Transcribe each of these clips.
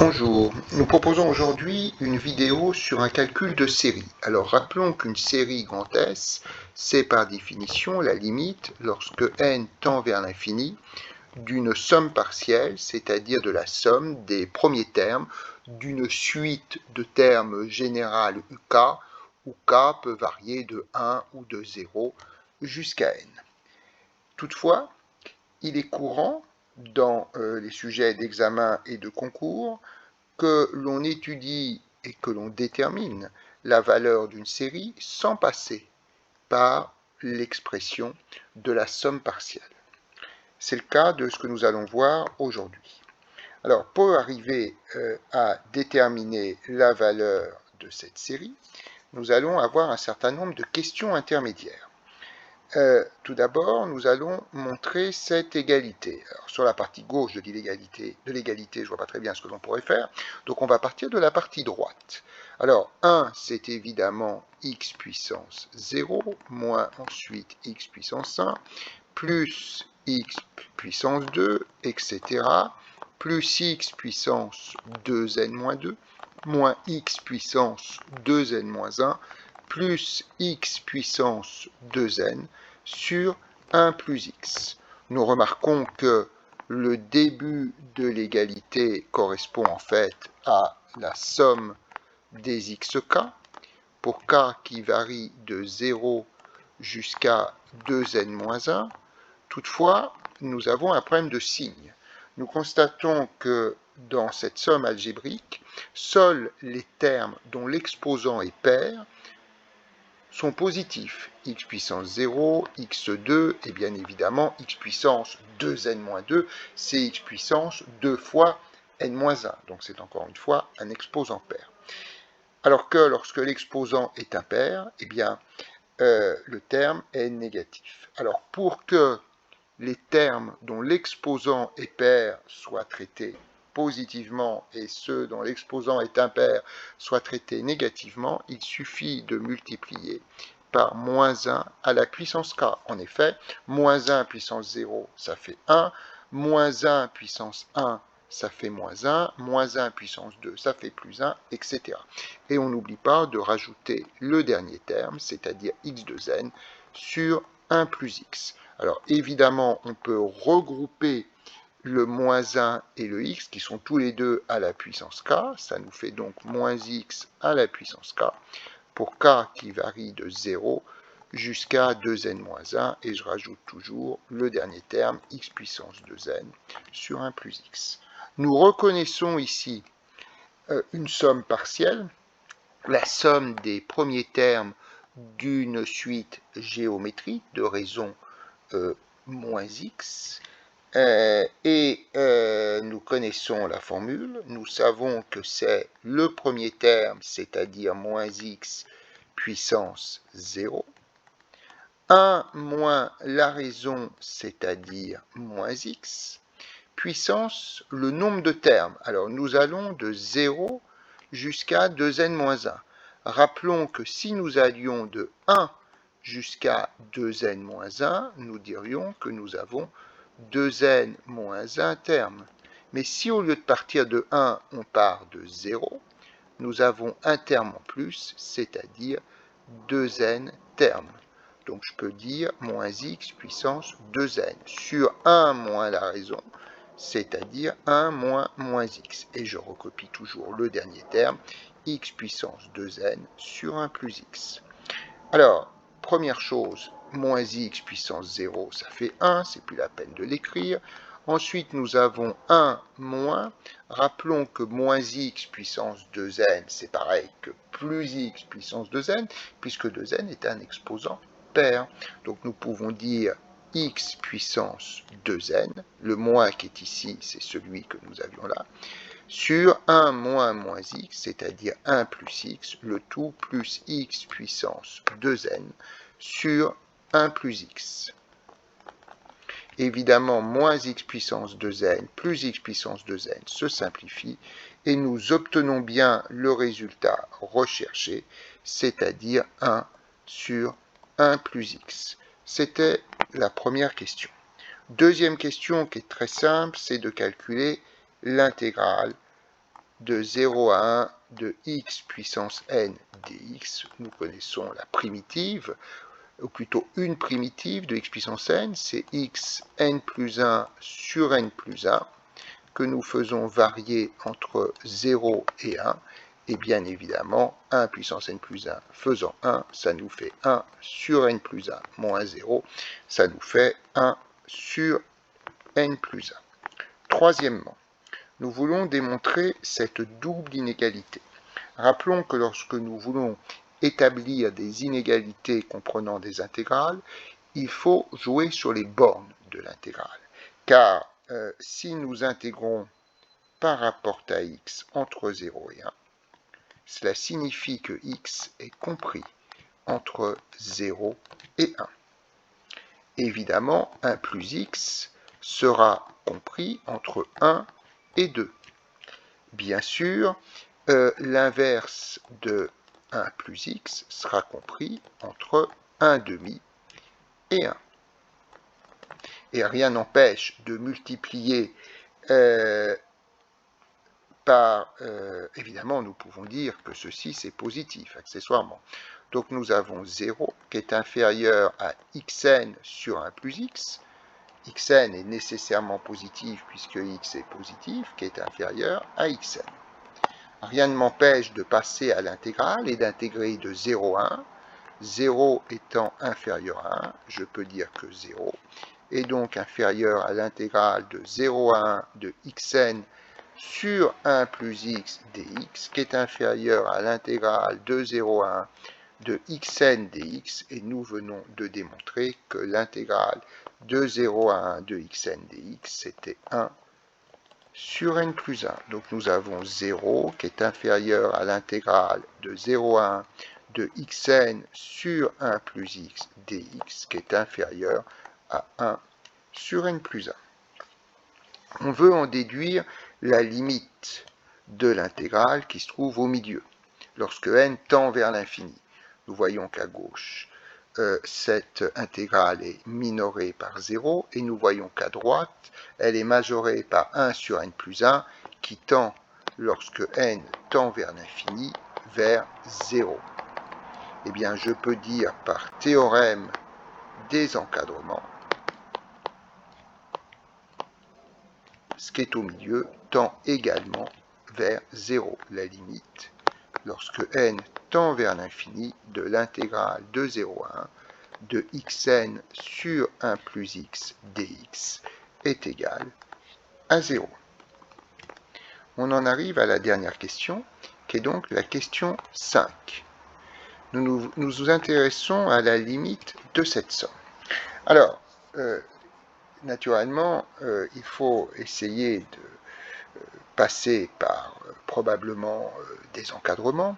Bonjour, nous proposons aujourd'hui une vidéo sur un calcul de série. Alors rappelons qu'une série grand S, c'est par définition la limite, lorsque n tend vers l'infini, d'une somme partielle, c'est-à-dire de la somme des premiers termes d'une suite de termes générales UK, où K peut varier de 1 ou de 0 jusqu'à n. Toutefois, il est courant dans les sujets d'examen et de concours que l'on étudie et que l'on détermine la valeur d'une série sans passer par l'expression de la somme partielle. C'est le cas de ce que nous allons voir aujourd'hui. Alors, pour arriver à déterminer la valeur de cette série, nous allons avoir un certain nombre de questions intermédiaires. Tout d'abord, nous allons montrer cette égalité. Alors, sur la partie gauche de l'égalité, je ne vois pas très bien ce que l'on pourrait faire. Donc, on va partir de la partie droite. Alors, 1, c'est évidemment x puissance 0, moins ensuite x puissance 1, plus x puissance 2, etc., plus x puissance 2n moins 2, moins x puissance 2n moins 1, plus x puissance 2n sur 1 plus x. Nous remarquons que le début de l'égalité correspond en fait à la somme des xk, pour k qui varie de 0 jusqu'à 2n-1. Toutefois, nous avons un problème de signe. Nous constatons que dans cette somme algébrique, seuls les termes dont l'exposant est pair sont positifs. X puissance 0, x2, et bien évidemment x puissance 2n-2, c'est x puissance 2 fois n-1. Donc c'est encore une fois un exposant pair. Alors que lorsque l'exposant est impair, eh bien le terme est négatif. Alors pour que les termes dont l'exposant est pair soient traités positivement et ceux dont l'exposant est impair soient traités négativement, il suffit de multiplier par moins 1 à la puissance k. En effet, moins 1 puissance 0, ça fait 1, moins 1 puissance 1, ça fait moins 1, moins 1 puissance 2, ça fait plus 1, etc. Et on n'oublie pas de rajouter le dernier terme, c'est-à-dire x de n, sur 1 plus x. Alors évidemment, on peut regrouper le moins 1 et le x, qui sont tous les deux à la puissance k, ça nous fait donc moins x à la puissance k, pour k qui varie de 0 jusqu'à 2n-1, et je rajoute toujours le dernier terme, x puissance 2n, sur 1 plus x. Nous reconnaissons ici une somme partielle, la somme des premiers termes d'une suite géométrique de raison moins x, et nous connaissons la formule, nous savons que c'est le premier terme, c'est-à-dire moins x puissance 0, 1 moins la raison, c'est-à-dire moins x, puissance le nombre de termes. Alors nous allons de 0 jusqu'à 2n-1. Rappelons que si nous allions de 1 jusqu'à 2n-1, nous dirions que nous avons 2n-1 termes. Mais si au lieu de partir de 1, on part de 0, nous avons un terme en plus, c'est-à-dire 2n termes. Donc je peux dire moins x puissance 2n sur 1 moins la raison, c'est-à-dire 1 moins moins x. Et je recopie toujours le dernier terme, x puissance 2n sur 1 plus x. Alors, première chose, moins x puissance 0, ça fait 1, c'est plus la peine de l'écrire. Ensuite, nous avons 1 moins. Rappelons que moins x puissance 2n, c'est pareil que plus x puissance 2n, puisque 2n est un exposant pair. Donc nous pouvons dire x puissance 2n, le moins qui est ici, c'est celui que nous avions là, sur 1 moins moins x, c'est-à-dire 1 plus x, le tout plus x puissance 2n sur 1 plus x. Évidemment, moins x puissance 2n plus x puissance 2n se simplifie et nous obtenons bien le résultat recherché, c'est-à-dire 1 sur 1 plus x. C'était la première question. Deuxième question qui est très simple, c'est de calculer l'intégrale de 0 à 1 de x puissance n dx. Nous connaissons la primitive, ou plutôt une primitive de x puissance n, c'est x n plus 1 sur n plus 1, que nous faisons varier entre 0 et 1, et bien évidemment, 1 puissance n plus 1 faisant 1, ça nous fait 1 sur n plus 1 moins 0, ça nous fait 1 sur n plus 1. Troisièmement, nous voulons démontrer cette double inégalité. Rappelons que lorsque nous voulons établir des inégalités comprenant des intégrales, il faut jouer sur les bornes de l'intégrale. Car si nous intégrons par rapport à x entre 0 et 1, cela signifie que x est compris entre 0 et 1. Évidemment, 1 plus x sera compris entre 1 et 2. Bien sûr, l'inverse de 1 plus x sera compris entre 1 demi et 1. Et rien n'empêche de multiplier évidemment, nous pouvons dire que ceci c'est positif, accessoirement. Donc nous avons 0 qui est inférieur à xn sur 1 plus x. Xn est nécessairement positif puisque x est positif, qui est inférieur à xn. Rien ne m'empêche de passer à l'intégrale et d'intégrer de 0 à 1. 0 étant inférieur à 1, je peux dire que 0 est donc inférieur à l'intégrale de 0 à 1 de xn sur 1 plus x dx, qui est inférieur à l'intégrale de 0 à 1 de xn dx, et nous venons de démontrer que l'intégrale de 0 à 1 de xn dx, c'était 1 sur n plus 1. Donc nous avons 0 qui est inférieur à l'intégrale de 0 à 1 de xn sur 1 plus x dx, qui est inférieur à 1 sur n plus 1. On veut en déduire la limite de l'intégrale qui se trouve au milieu, lorsque n tend vers l'infini. Nous voyons qu'à gauche, cette intégrale est minorée par 0, et nous voyons qu'à droite, elle est majorée par 1 sur n plus 1, qui tend, lorsque n tend vers l'infini, vers 0. Eh bien, je peux dire par théorème des encadrements, ce qui est au milieu tend également vers 0, la limite, lorsque n tend vers l'infini, de l'intégrale de 0 à 1 de xn sur 1 plus x dx est égale à 0. On en arrive à la dernière question, qui est donc la question 5. Nous nous intéressons à la limite de cette somme. Alors, naturellement, il faut essayer de passer par probablement des encadrements,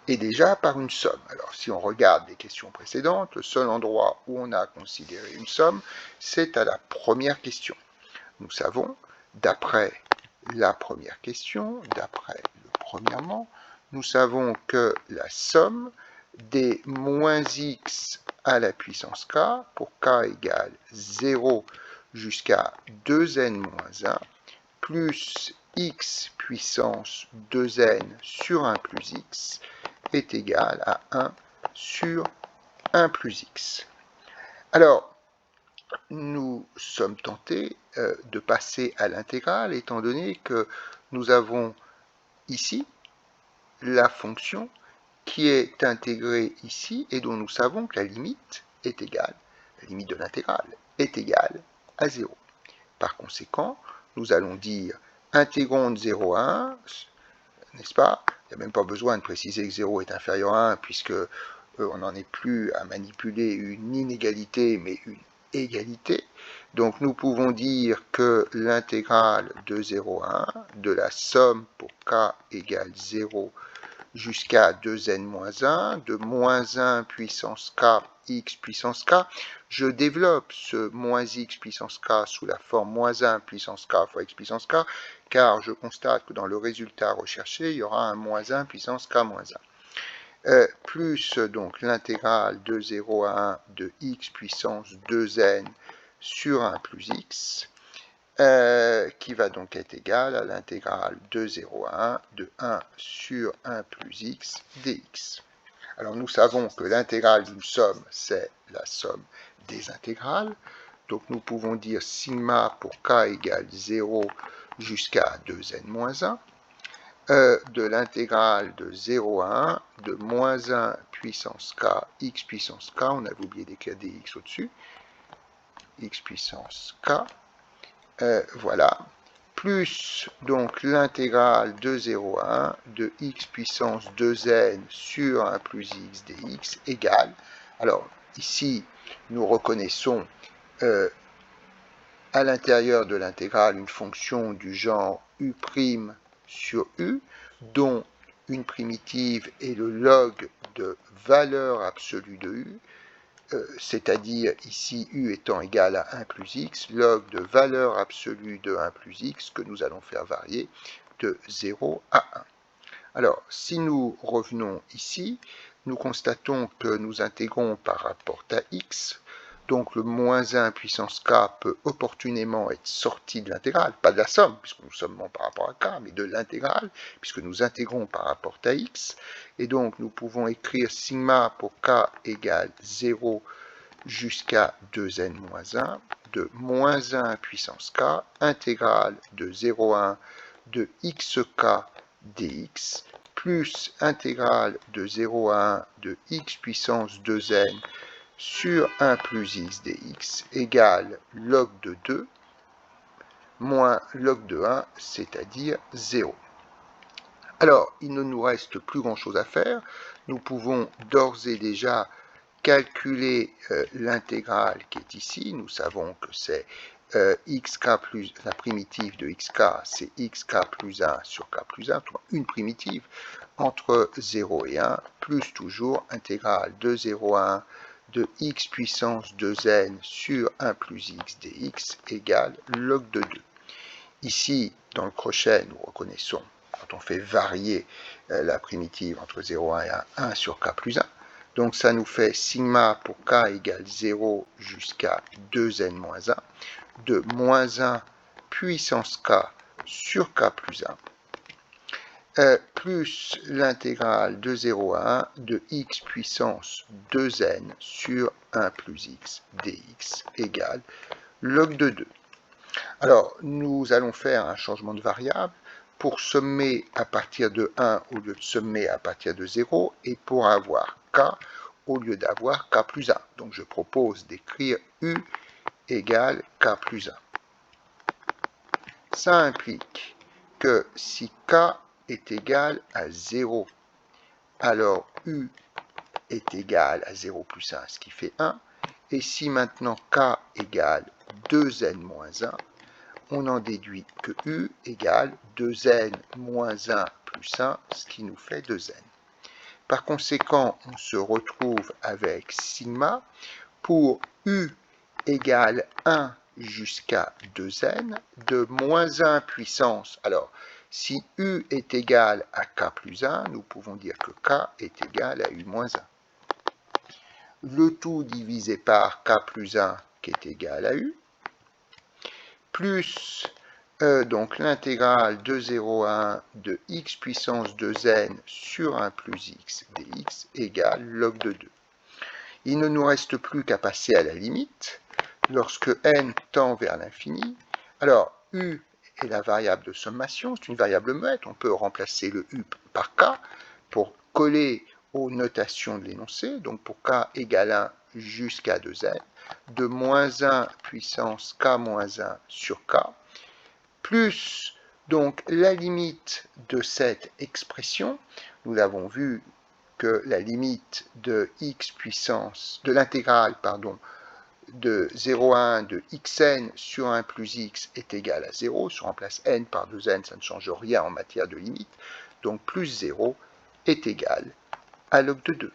et déjà par une somme. Alors, si on regarde les questions précédentes, le seul endroit où on a considéré une somme, c'est à la première question. Nous savons, d'après la première question, d'après le premièrement, nous savons que la somme des moins x à la puissance k, pour k égale 0 jusqu'à 2n moins 1, plus x puissance 2n sur 1 plus x, est égal à 1 sur 1 plus x. Alors, nous sommes tentés de passer à l'intégrale, étant donné que nous avons ici la fonction qui est intégrée ici et dont nous savons que la limite est égale, la limite de l'intégrale est égale à 0. Par conséquent, nous allons dire intégrons de 0 à 1, n'est-ce pas? Il n'y a même pas besoin de préciser que 0 est inférieur à 1, puisque on n'en est plus à manipuler une inégalité, mais une égalité. Donc nous pouvons dire que l'intégrale de 0 à 1 de la somme pour k égale 0 jusqu'à 2n moins 1, de moins 1 puissance k, x puissance k. Je développe ce moins x puissance k sous la forme moins 1 puissance k fois x puissance k, car je constate que dans le résultat recherché, il y aura un moins 1 puissance k moins 1. Plus donc l'intégrale de 0 à 1 de x puissance 2n sur 1 plus x, qui va donc être égal à l'intégrale de 0 à 1 de 1 sur 1 plus x dx. Alors nous savons que l'intégrale d'une somme, c'est la somme des intégrales. Donc nous pouvons dire sigma pour k égale 0 jusqu'à 2n-1, de l'intégrale de 0 à 1 de moins 1 puissance k, x puissance k, on avait oublié d'écrire dx au-dessus, x puissance k, voilà, plus donc l'intégrale de 0 à 1 de x puissance 2n sur 1 plus x dx égale, alors ici nous reconnaissons à l'intérieur de l'intégrale une fonction du genre u' sur u, dont une primitive est le log de valeur absolue de u, c'est-à-dire ici u étant égal à 1 plus x, log de valeur absolue de 1 plus x que nous allons faire varier de 0 à 1. Alors, si nous revenons ici, nous constatons que nous intégrons par rapport à x, donc le moins 1 puissance k peut opportunément être sorti de l'intégrale, pas de la somme, puisque nous sommons par rapport à k, mais de l'intégrale, puisque nous intégrons par rapport à x, et donc nous pouvons écrire sigma pour k égale 0 jusqu'à 2n-1 de moins 1 puissance k, intégrale de 0 à 1 de xk dx, plus intégrale de 0 à 1 de x puissance 2n sur 1 plus x dx égale log de 2 moins log de 1, c'est-à-dire 0. Alors, il ne nous reste plus grand-chose à faire. Nous pouvons d'ores et déjà calculer l'intégrale qui est ici. Nous savons que c'est xk plus, la primitive de xk, c'est xk plus 1 sur k plus 1, une primitive entre 0 et 1, plus toujours intégrale de 0 à 1 de x puissance 2n sur 1 plus x dx égale log de 2. Ici, dans le crochet, nous reconnaissons, quand on fait varier la primitive entre 0 et 1, 1 sur k plus 1. Donc ça nous fait sigma pour k égale 0 jusqu'à 2n-1 de moins 1 puissance k sur k plus 1 plus l'intégrale de 0 à 1 de x puissance 2n sur 1 plus x dx égale log de 2. Alors, nous allons faire un changement de variable pour sommer à partir de 1 au lieu de sommer à partir de 0 et pour avoir k au lieu d'avoir k plus 1. Donc, je propose d'écrire u égale k plus 1. Ça implique que si k est égal à 0, alors u est égal à 0 plus 1, ce qui fait 1. Et si maintenant k égale 2n-1, on en déduit que u égale 2n moins 1 plus 1, ce qui nous fait 2n. Par conséquent, on se retrouve avec sigma pour u égale 1 jusqu'à 2n de moins 1 puissance. Alors, si u est égal à k plus 1, nous pouvons dire que k est égal à u moins 1. Le tout divisé par k plus 1 qui est égal à u, plus donc l'intégrale de 0 à 1 de x puissance 2n sur 1 plus x dx égale log de 2. Il ne nous reste plus qu'à passer à la limite. Lorsque n tend vers l'infini, alors u est la variable de sommation, c'est une variable muette, on peut remplacer le u par k pour coller aux notations de l'énoncé, donc pour k égale 1 jusqu'à 2n, de moins 1 puissance k moins 1 sur k, plus donc la limite de cette expression, nous l'avons vu que la limite de x puissance, de l'intégrale, pardon, de 0 à 1 de xn sur 1 plus x est égal à 0. Si on remplace n par 2n, ça ne change rien en matière de limite. Donc plus 0 est égal à log de 2.